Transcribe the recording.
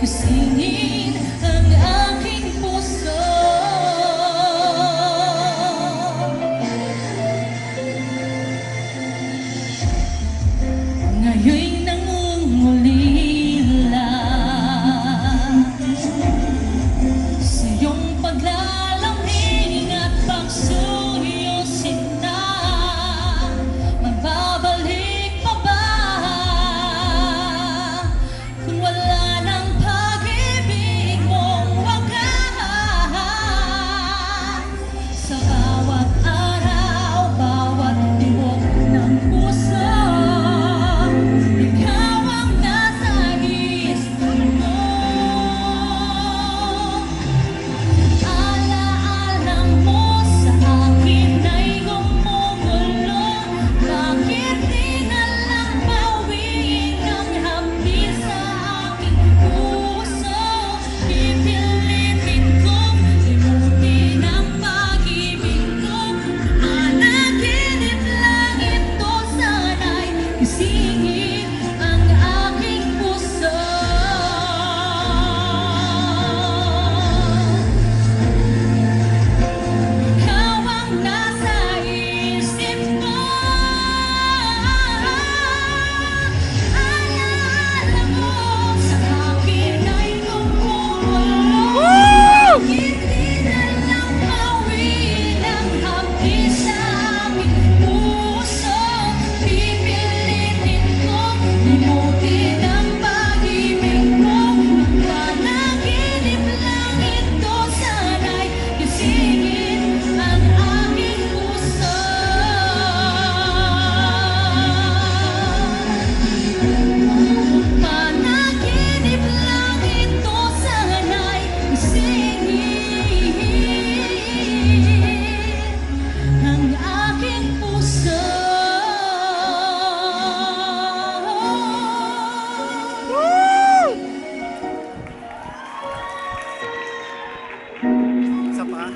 gisingin ang aking puso. Ngayon'y nangungulila sa iyong paglalambing at pagsuyusin na. Mababalik pa ba kung wala ng pag-ibig mong wagas? Sa bawat araw, bawat tibok ng puso, ikaw ang nasa isip mo. Alaala mo sa akin ay gumugulo. Bakit di na lang bawiin ang hapdi sa aking puso? Pipilitin kong limutin ang pag-ibig ko. Panaginip lang ito, sana'y gisingin ang aking puso. Ikaw ang nasa isip ko. Alaala mo sa akin ay gumugulo. Bakit di na lang bawiin ang hapdi sa aking puso? Pipilitin kong limutin ang pag-ibig mo. Panaginip lang ito, sana'y gisingin ang aking puso. Panaginip lang ito, sana'y gisingin ang aking puso. Isa pa.